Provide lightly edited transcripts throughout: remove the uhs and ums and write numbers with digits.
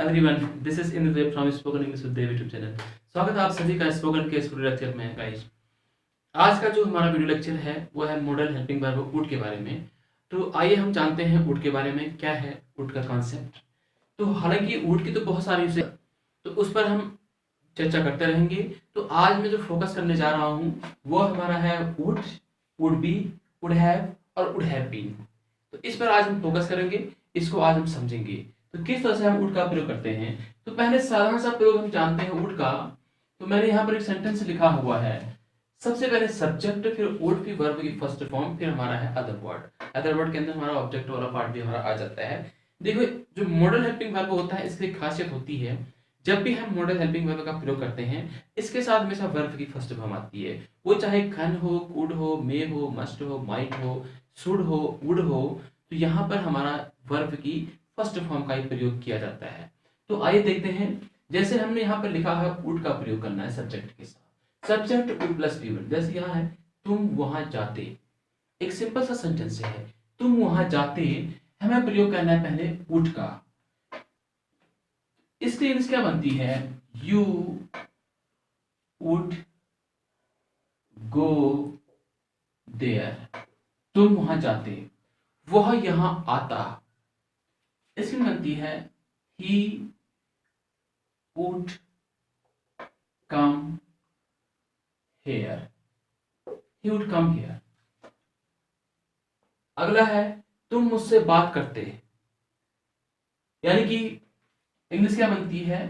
Everyone, this is Indradev from spoken English with Dev YouTube channel. स्वागत है आप सभी का स्पोकन के इस वीडियो लेक्चर में। गाइस, आज का जो हमारा वीडियो लेक्चर है वो है मॉडल हेल्पिंग वर्ब वुड के बारे में। तो आइए हम जानते हैं वुड के बारे में, क्या है वुड का कॉन्सेप्ट। तो हालांकि वुड की तो बहुत सारी उसे तो उस पर हम चर्चा करते रहेंगे। तो आज मैं जो फोकस करने जा रहा हूँ वो हमारा है would, would be, would have और वुड हैव बीन। तो इस पर आज हम फोकस करेंगे, इसको आज हम समझेंगे। तो किस तरह से हम वुड का प्रयोग करते हैं। तो पहले साधारण सा प्रयोग हम जानते हैं वुड का। तो मैंने यहाँ पर एक सेंटेंस लिखा हुआ है। सबसे पहले सब्जेक्ट, फिर वुड, फिर वर्ब की फर्स्ट फॉर्म, फिर हमारा है अदर वर्ड। अदर वर्ड के अंदर हमारा ऑब्जेक्ट वाला पार्ट भी हमारा आ जाता है। देखो, जो मॉडल हेल्पिंग वर्ब होता है इसकी खासियत होती है, जब भी हम मॉडल हेल्पिंग वर्ब का प्रयोग करते हैं इसके साथ हमेशा वर्ब की फर्स्ट फॉर्म आती है। वो चाहे कैन हो, कुड हो, मे हो, मस्ट हो, माइट हो, शुड हो, वुड हो। तो यहाँ पर हमारा वर्ब की फर्स्ट फॉर्म का ही प्रयोग किया जाता है। तो आइए देखते हैं। जैसे हमने यहाँ पर लिखा है वुड का प्रयोग करना है सब्जेक्ट के साथ। Subject would plus V one. जैसे यहाँ है तुम वहां जाते, एक सिंपल सा सेंटेंस है तुम वहां जाते। हमें प्रयोग करना है पहले वुड का। इसकी इंग्लिश क्या बनती है? You would go there. तुम वहां जाते, वह यहां आता। इसकी बनती है he would come here. He would come here. अगला है तुम मुझसे बात करते, यानी कि इंग्लिश क्या बनती है?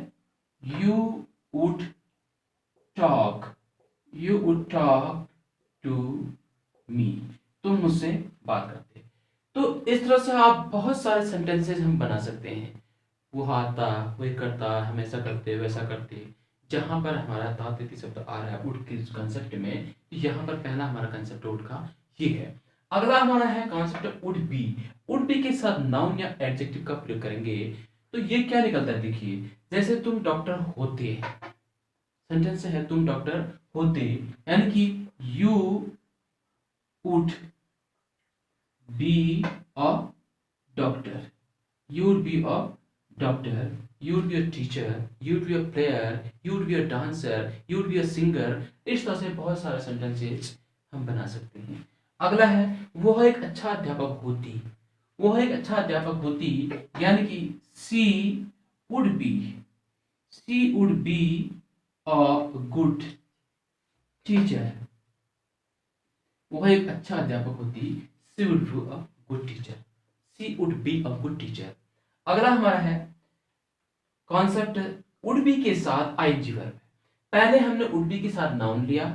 You would talk, you would talk to me. तुम मुझसे बात करते। तो इस तरह से आप बहुत सारे सेंटेंसेस हम बना सकते हैं। वो आता, वो करता, हम ऐसा करते, वैसा करते। जहां पर हमारा तातिथि शब्द आ रहा है वुड के कंसेप्ट में, यहाँ पर पहला हमारा कंसेप्ट वुड का ये है। अगला हमारा है concept would be. Would be के साथ नाउन या एडजेक्टिव का प्रयोग करेंगे। तो ये क्या निकलता है, देखिए। जैसे तुम डॉक्टर होते, सेंटेंस है तुम डॉक्टर होते, यानी कि you would be a doctor. You would be a doctor, you would be a teacher, you would be a player, you would be a dancer, you would be a singer। इस तरह से बहुत सारे sentences हम बना सकते हैं। अगला है वह एक अच्छा अध्यापक होती। वह एक अच्छा अध्यापक होती, यानी कि she would be, she would be a good teacher. वह एक अच्छा अध्यापक होती, she would be a good teacher. She would be a good teacher. अगला हमारा है कॉन्सेप्ट वुड बी के साथ आईएनजी वर्ब। पहले हमने वुड बी के साथ नाउन लिया,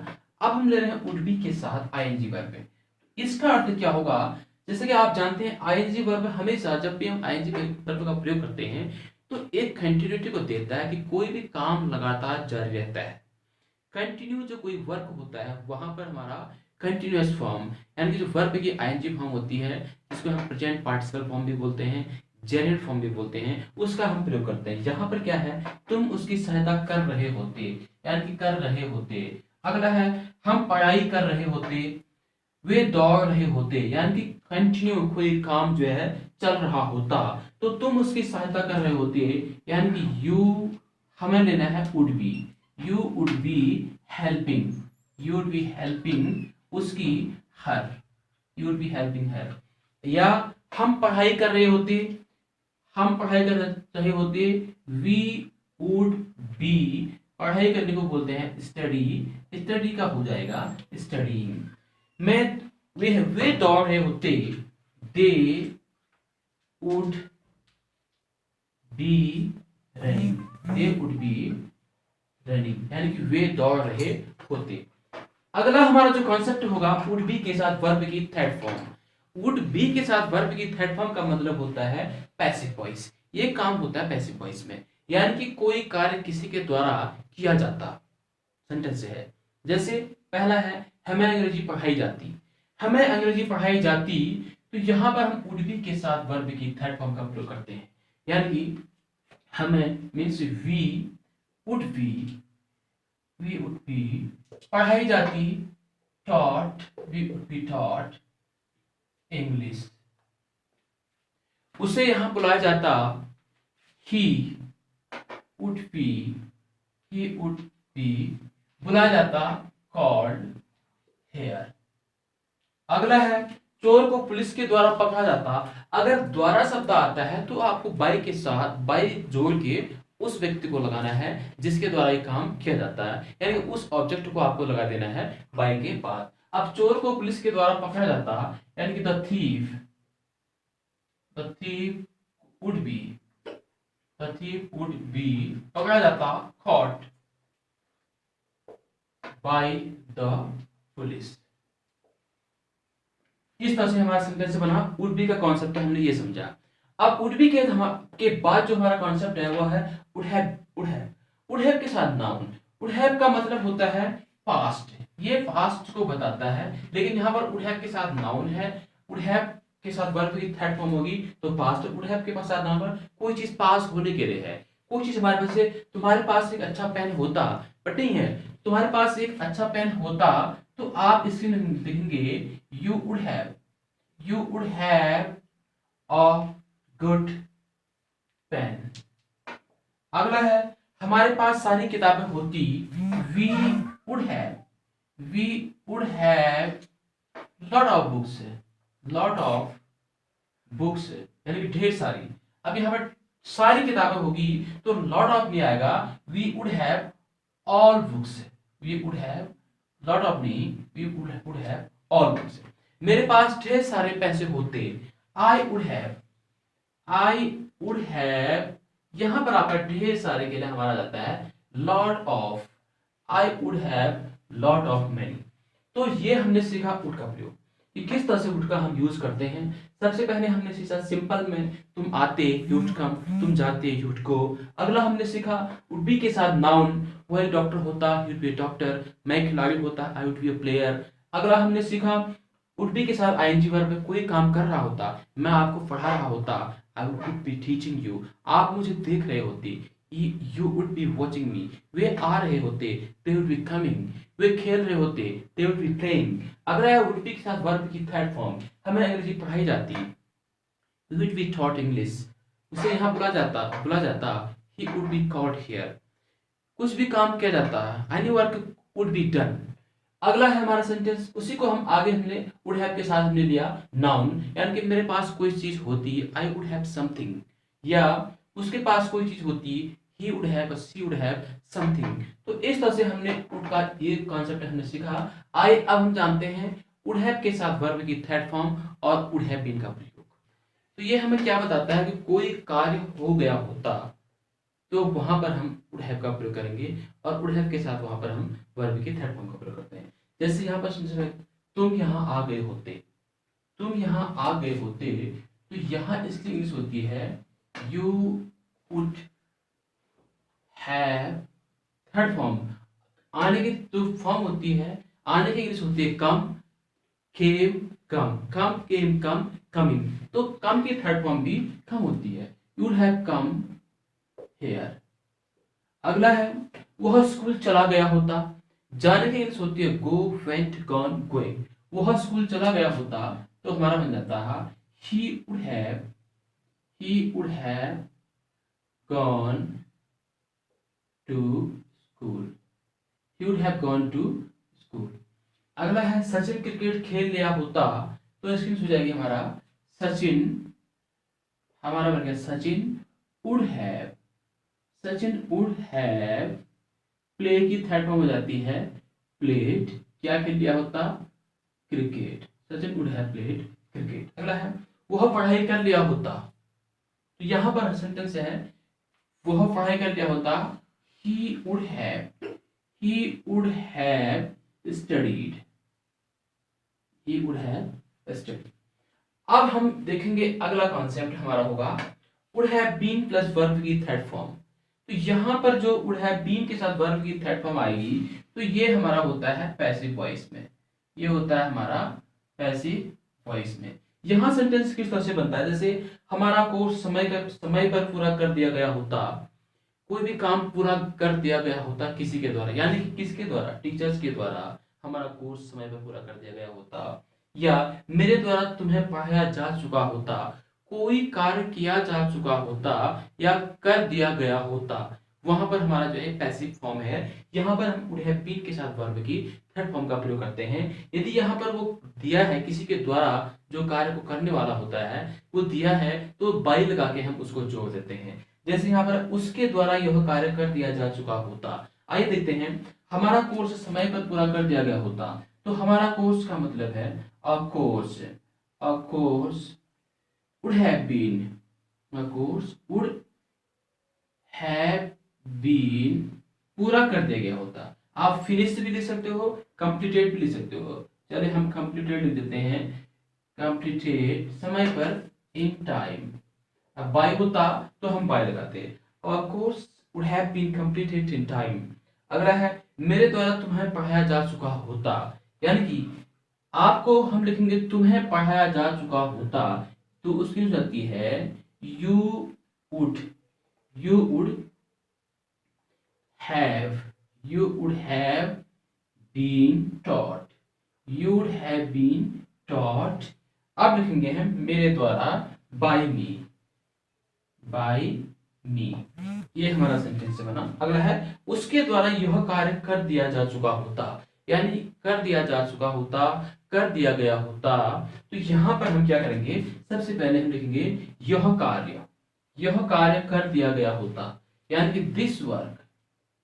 अब हम ले रहे हैं वुड बी के साथ आईएनजी वर्ब। इसका अर्थ क्या होगा? जैसे कि आप जानते हैं आईएनजी वर्ब हमेशा जब भी हम आईएनजी वर्ब का प्रयोग करते हैं तो एक कंटिन्यूटी को देता है कि कोई भी काम लगातार जारी रहता है। कंटिन्यू जो कोई वर्क होता है वहां पर हमारा कंटिन्यूअस फॉर्म, यानी कि जो वर्ब की आईएनजी फॉर्म होती है, जिसको हम प्रेजेंट पार्टिसिपल फॉर्म भी बोलते हैं, जेरियल फॉर्म भी बोलते हैं, उसका हम प्रयोग करते हैं। यहाँ पर क्या है? तुम उसकी सहायता कर रहे होते, यानी कि कर रहे होते। अगला है हम पढ़ाई कर रहे होते, वे दौड़ रहे होते, यानी कि कंटिन्यू कोई काम जो है चल रहा होता, तो तुम उसकी सहायता कर रहे होते, यानी कि यू हमें लेना है would be. You would be helping, you would be helping उसकी her, you would be helping her. या हम पढ़ाई कर रहे होते, हम पढ़ाई कर रहे होते, वी वुड बी, पढ़ाई करने को बोलते हैं स्टडी, स्टडी का हो जाएगा स्टडीइंग। मैं वे दौड़ रहे होते, they would be running, they would be running, यानी कि वे दौड़ रहे होते। अगला हमारा जो कॉन्सेप्ट होगा वुड बी के साथ वर्ब की थर्ड फॉर्म। वुड बी के साथ वर्ब की थर्ड फॉर्म का मतलब होता है पैसिव वॉइस। ये काम होता है पैसिव वॉइस में, यानी कि कोई कार्य किसी के द्वारा किया जाता सेंटेंस है। जैसे पहला है हमें अंग्रेजी पढ़ाई जाती, हमें अंग्रेजी पढ़ाई जाती। तो यहाँ पर हम वुड बी के साथ वर्ब की थर्ड फॉर्म का प्रयोग करते हैं, यानी कि हमें means we would be, we would be पढ़ाई जाती, taught, we would be taught English. उसे यहां बुलाया जाता, he would be, he would be बुलाया जाता, कॉल्ड हेयर। अगला है चोर को पुलिस के द्वारा पकड़ा जाता। अगर द्वारा शब्द आता है तो आपको बाई के साथ बाई जोड़ के उस व्यक्ति को लगाना है जिसके द्वारा ये काम किया जाता है, यानी उस ऑब्जेक्ट को आपको लगा देना है बाई के बाद। अब चोर को पुलिस के द्वारा पकड़ा जाता, यानी कि the thief would be, the thief would be पकड़ा जाता, caught by the पुलिस। इस तरह से हमारा सेंटेंस बना। वुड बी का कॉन्सेप्ट हमने ये समझा। अब वुड बी के बाद जो हमारा कॉन्सेप्ट है वो है वुड हैव। वुड हैव के साथ नाउन। वुड हैव का मतलब होता है पास्ट, ये पास्ट को बताता है, लेकिन यहाँ पर वुड हैव के साथ नाउन है। वुड हैव के साथ वर्ब की थर्ड फॉर्म होगी तो पास्ट। वुड हैव के साथ नाउन पर कोई चीज पास होने के लिए है, कोई चीज हमारे पास से, तुम्हारे पास एक अच्छा पेन होता बट नहीं है, तुम्हारे पास एक अच्छा पेन होता तो आप इसके लिखेंगे you would have a good pen। अगला है हमारे पास सारी किताबें होती, we would have lot of books यानी कि ढेर सारी। अब यहाँ पर सारी किताबें होगी तो lot of नहीं आएगा, we would have all books, we would have lot of नहीं, we would have all books। मेरे पास ढेर सारे पैसे होते, I would have यहां पर आपका ढेर सारे के लिए हमारा जाता है lot of, I would have lot of many। तो ये हमने सीखा would का प्रयोग कि किस तरह से would का हम यूज करते हैं। सबसे पहले हमने सीखा सिंपल में तुम आते you would come, तुम जाते you would go। अगला हमने सीखा would be के साथ नाउन, वह डॉक्टर होता he would be a doctor, मैं खिलाड़ी होता I would be a player। अगला हमने सीखा would be के साथ ing वर्ब, कोई काम कर रहा होता, मैं आपको पढ़ा रहा होता I would be teaching you, आप मुझे देख रहे होते you would be watching me, वे आ रहे होते they would be coming, वे खेल रहे होते they would be playing। अगला है would be के साथ वर्ब की थर्ड फॉर्म, हमें अंग्रेजी पढ़ाई जाती we would be taught English, उसे यहाँ बुला जाता he would be called here, कुछ भी काम किया जाता any work would be done। अगला है हमारा सेंटेंस, उसी को हम आगे हमने would have के साथ हमने लिया नाउन, यानी कि मेरे पास कोई चीज होती I would have something, या उसके पास कोई चीज होती he would have, she would have something। तो इस तरह से हमने would का ये कॉन्सेप्ट हमने सीखा। अब हम जानते हैं would have के साथ वर्ब की थर्ड फॉर्म और would have been का प्रयोग। तो ये हमें क्या बताता है कि कोई कार्य हो गया होता तो वहां पर हम would have का प्रयोग करेंगे और would have के साथ वहां पर हम वर्ब की थर्ड फॉर्म का प्रयोग करते हैं। जैसे यहाँ पर तुम यहाँ आ गए होते, तुम यहाँ आ गए होते, तो यहाँ इसकी इंग्लिश होती है you would have, third form आने की तो फॉर्म होती है, आने की इंग्लिश होती है कम, came come, come came come coming, तो कम की थर्ड फॉर्म भी कम होती है, you would have come here। अगला है वह स्कूल चला गया होता, जाने की इंग्लिश होती है go, went, gone, going। वह स्कूल चला गया होता तो हमारा बन जाता है he would have gone to school, he would have gone to school। अगला है सचिन क्रिकेट खेल लिया होता, तो इसकी हो जाएगी हमारा सचिन, हमारा बन गया सचिन would have प्ले की थर्ड फॉर्म हो जाती है प्लेड, क्या खेल लिया होता cricket, Sachin would have played cricket. अगला है वह पढ़ाई कर लिया होता, तो यहाँ पर सेंटेंस है वह पढ़ाई कर लिया होता he would have studied। अब हम देखेंगे अगला कॉन्सेप्ट हमारा होगा would have been plus verb की थर्ड फॉर्म। तो यहाँ पर जो would have been के साथ वर्ब की थर्ड फॉर्म आएगी तो ये हमारा होता है पैसिव वॉइस में, ये होता है हमारा पैसिव वॉइस में। यहाँ सेंटेंस किस तरह से बनता है, जैसे हमारा कोर्स समय पर पूरा कर दिया गया होता, कोई भी काम पूरा कर दिया गया होता किसी के द्वारा, यानी कि किसके द्वारा, टीचर्स के द्वारा हमारा कोर्स समय पर पूरा कर दिया गया होता, या मेरे द्वारा तुम्हें पढ़ाया जा चुका होता, कोई कार्य किया जा चुका होता या कर दिया गया होता, वहां पर हमारा जो है पैसिव फॉर्म है। यहाँ पर हम वुड हैव बीन के साथ वर्ब की थर्ड फॉर्म का प्रयोग करते हैं। यदि यहाँ पर वो दिया है, किसी के द्वारा जो कार्य को करने वाला होता है वो दिया है, तो बाई लगा के हम उसको जोड़ देते हैं। जैसे यहाँ पर उसके द्वारा यह कार्य कर दिया जा चुका होता। आइए देखते हैं, हमारा कोर्स समय पर पूरा कर दिया गया होता। तो हमारा कोर्स का मतलब है a course, a course would have been, a course would have been पूरा कर दिया गया होता। आप फिनिश्ड भी लिख सकते हो, कंप्लीटेड भी लिख सकते हो। चलिए हम कंप्लीटेड लिख देते हैं, कंप्लीटेड समय पर, इन टाइम। अब बाय होता तो हम बाय लगाते, और course would have been completed in time. अगला है मेरे द्वारा तुम्हें पढ़ाया जा चुका होता, यानी कि आपको हम लिखेंगे तुम्हें पढ़ाया जा चुका होता, तो उसकी जो जाती है you would, you would have, you would have been taught, you would have been taught. अब लिखेंगे हम मेरे द्वारा बाय मी, बाय मी। ये हमारा सेंटेंस बना। अगला है उसके द्वारा यह कार्य कर दिया जा चुका होता, यानी कर दिया जा चुका होता, कर दिया गया होता। तो यहां पर हम क्या करेंगे, सबसे पहले हम लिखेंगे यह कार्य, यह कार्य कर दिया गया होता, यानी कि दिस वर्क,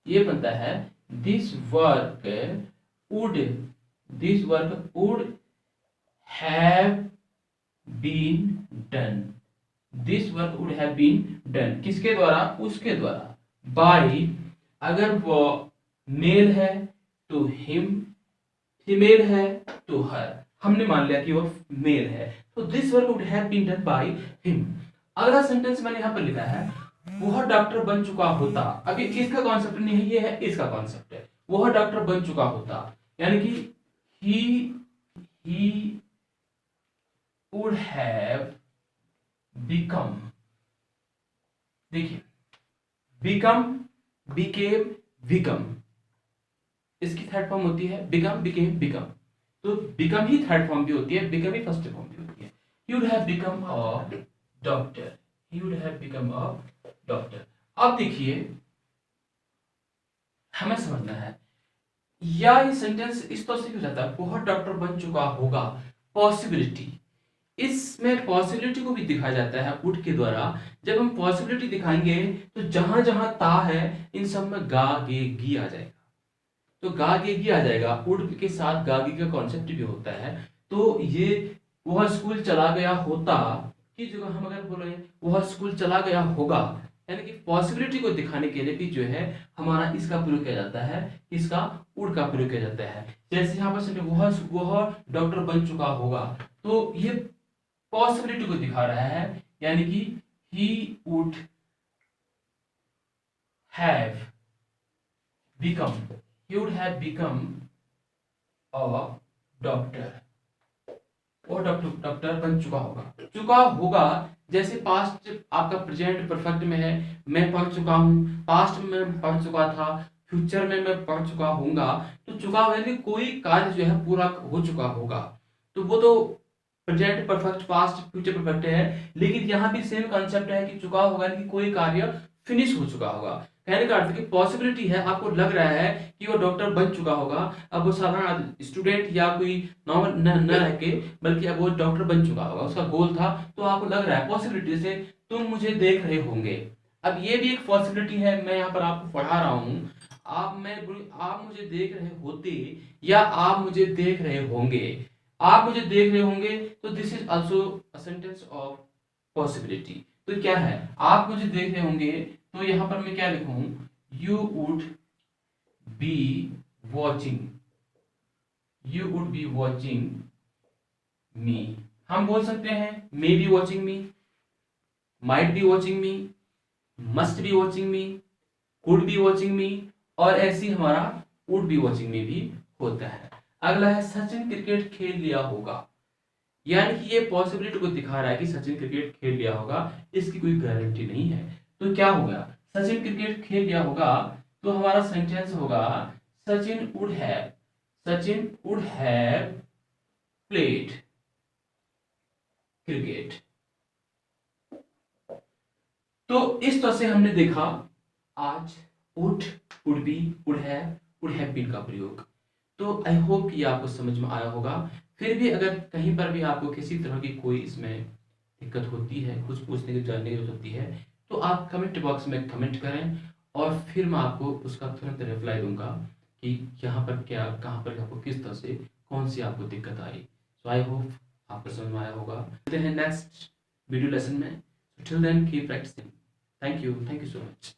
ये बनता है this work would, this work would have been done, this work would have been done. किसके द्वारा, उसके द्वारा। बाय, अगर वो मेल है तो हिम, फीमेल है तो हर। हमने मान लिया कि वो मेल है, तो this work would have been done by him. अगला सेंटेंस मैंने यहां पर लिखा है वह डॉक्टर बन चुका होता। अभी इसका कॉन्सेप्ट नहीं है, ये है इसका कॉन्सेप्ट है। वह डॉक्टर बन चुका होता, यानी कि ही वुड हैव बिकम। देखिए बिकम, बिकेम, बिकम, इसकी थर्ड फॉर्म होती है बिकम, बिकेम, बिकम। तो बिकम ही थर्ड फॉर्म भी होती है, बिकम ही फर्स्ट फॉर्म भी होती है। He would have become a doctor, he would have become a doctor. अब देखिए हमें समझना है, या ये सेंटेंस इस तरह से क्यों जाता है, बहुत डॉक्टर बन चुका होगा, पॉसिबिलिटी। इसमें पॉसिबिलिटी को भी दिखाया जाता है वुड के द्वारा। जब हम पॉसिबिलिटी दिखाएंगे तो जहां जहां ता है इन सब में गा गे गी आ जाएगा, तो गा गे गी आ जाएगा। वुड के साथ गा गे का कॉन्सेप्ट भी होता है। तो ये वह स्कूल चला गया होता की जगह हम अगर बोले वह स्कूल चला गया होगा, यानी कि पॉसिबिलिटी को दिखाने के लिए भी जो है हमारा इसका प्रयोग किया जाता है, इसका वुड का प्रयोग किया जाता है। जैसे यहाँ पर वह डॉक्टर बन चुका होगा, तो ये पॉसिबिलिटी को दिखा रहा है, यानी कि he would have become, he would have become a doctor, वो डॉक्टर बन चुका होगा। चुका होगा जैसे पास्ट आपका प्रेजेंट परफेक्ट में है, मैं पढ़ चुका हूं, पास्ट में मैं पढ़ चुका था, फ्यूचर में मैं पढ़ चुका हूंगा। तो चुका हुआ यानी कोई कार्य जो है पूरा हो चुका होगा, तो वो तो present perfect, past, future perfect है। लेकिन यहाँ भी सेम कंसेप्ट है कि चुका होगा कि कोई कार्य फिनिश हो चुका होगा। कहने का अर्थ है कि पॉसिबिलिटी है, आपको लग रहा है कि वो डॉक्टर बन चुका होगा। अब वो साधारण स्टूडेंट या कोई नॉर्मल न रह के, बल्कि अब वो डॉक्टर बन चुका होगा, उसका गोल था। तो आपको लग रहा है पॉसिबिलिटी से तुम मुझे देख रहे होंगे। अब ये भी एक पॉसिबिलिटी है, मैं यहाँ पर आपको पढ़ा रहा हूँ, आप मुझे देख रहे होते या आप मुझे देख रहे होंगे। आप मुझे देख रहे होंगे तो this is also a sentence of possibility. तो क्या है, आप मुझे देख रहे होंगे, तो यहां पर मैं क्या लिखूं, you would be watching, you would be watching मी। हम बोल सकते हैं may be watching me, might be watching me, must be watching me, could be watching मी, और ऐसी हमारा वुड बी वॉचिंग मी भी होता है। अगला है सचिन क्रिकेट खेल लिया होगा, यानी कि ये पॉसिबिलिटी को दिखा रहा है कि सचिन क्रिकेट खेल लिया होगा, इसकी कोई गारंटी नहीं है। तो क्या हो गया, सचिन क्रिकेट खेल लिया होगा, तो हमारा सेंटेंस होगा Sachin would have, Sachin would have played cricket. तो इस तरह से हमने देखा आज would, would be, would have, would have been का प्रयोग। तो आई होप कि ये आपको समझ में आया होगा। फिर भी अगर कहीं पर भी आपको किसी तरह की कोई इसमें दिक्कत होती है, कुछ पूछने की जानने की जरूरत होती है, तो आप कमेंट बॉक्स में कमेंट करें और फिर मैं आपको उसका तुरंत रिप्लाई दूंगा कि यहाँ पर क्या, कहाँ पर आपको किस तरह से कौन सी आपको दिक्कत आई। सो आई होप आपको समझ में आया होगा। मिलते हैं नेक्स्ट वीडियो लेसन में। Till then keep practising. Thank you so much.